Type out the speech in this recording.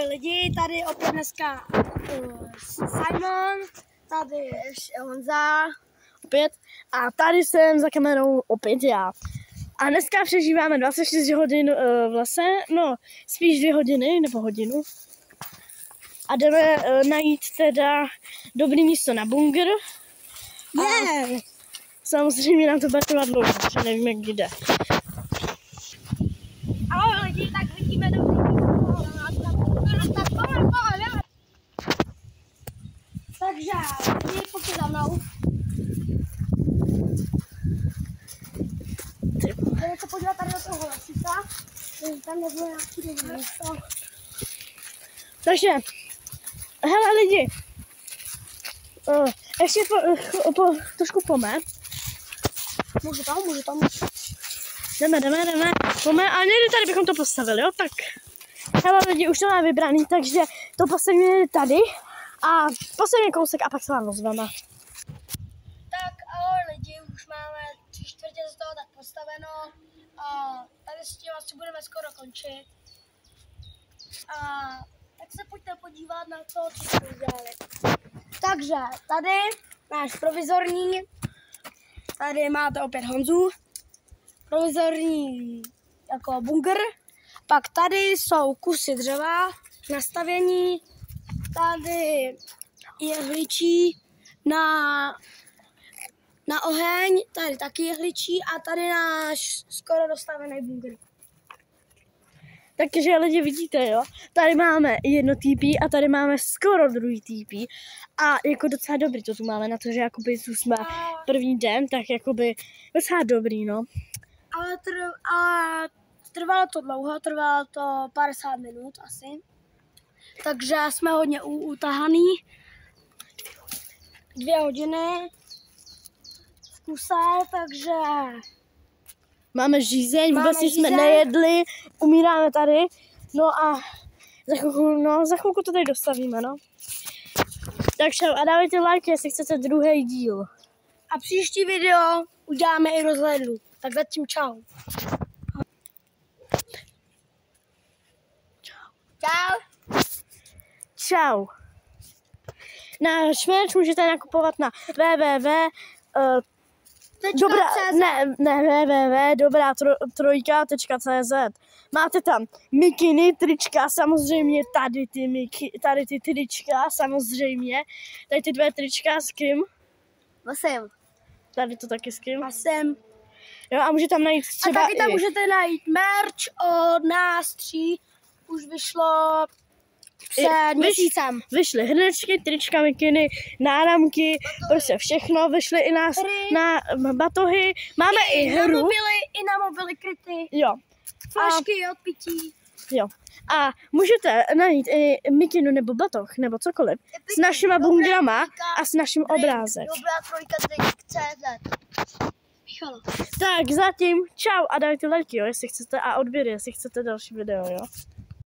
Lidi, tady opět dneska Simon, tady Honza, opět, a tady jsem za kamerou opět já. A dneska přežíváme 26 hodin v lese, no spíš 2 hodiny nebo hodinu. A jdeme najít teda dobrý místo na bunkr. Yeah. Samozřejmě nám to bude trvat dlouho, protože nevíme, kdy jde. Ahoj lidi, tak vidíme dobrý místo. Takže, lidi, pojďte za mnou. Jdeme se podívat tady do toho lesíka. Tam nebylo nějaký dobrý místo. Takže, hele lidi, ještě trošku pome. Můžu tam. Jdeme. Pome, ale někdy tady bychom to postavili, jo, tak. Hele lidi, už to máme vybraný, takže to postavíme tady a postavíme kousek a pak se vám ozveme. Tak ahoj lidi, už máme 3/4 z toho tak postaveno a tady s tím asi budeme skoro končit. A tak se pojďte podívat na to, co jsme udělali. Takže tady náš provizorní, tady máte opět Honzu, provizorní jako bunkr. Pak tady jsou kusy dřeva, nastavení, tady jehličí na oheň, tady taky jehličí a tady náš skoro dostavený bunkr. Takže lidi vidíte, jo, tady máme jedno TP a tady máme skoro druhý TP a jako docela dobrý to tu máme na to, že jakoby tu jsme první den, tak jakoby docela dobrý, no. Ale trvalo to dlouho, trvalo to 50 minut asi, takže jsme hodně utahaný. 2 hodiny v kuse, takže máme žízeň, vůbec jsme nejedli, umíráme tady, no a za chvilku to tady dostavíme, no. Tak čau a dávajte like, jestli chcete druhý díl. A příští video uděláme i rozhlednu, tak zatím čau. Čau. Náš merch můžete nakupovat na www.dobratrojka.cz. Máte tam mikiny, trička, samozřejmě tady ty trička, samozřejmě. Tady ty 2 trička s kým? Vasem. Tady to taky s kým? Vasem. Jo, a můžete tam najít třeba a taky tam můžete najít merch od nás 3. Už vyšlo před měsícem. Vyšly hrnečky, trička, mikiny, náramky, prostě všechno. Vyšly i nás na batohy. Máme i hru. I na mobily kryty. Jo. Flašky od pití. Jo. A můžete najít i mikinu nebo batoh, nebo cokoliv. S našima bungrama a s naším obrázek. Dobratrojka.cz. Tak zatím čau a dajte like, jo, jestli chcete, a odběry, jestli chcete další video, jo.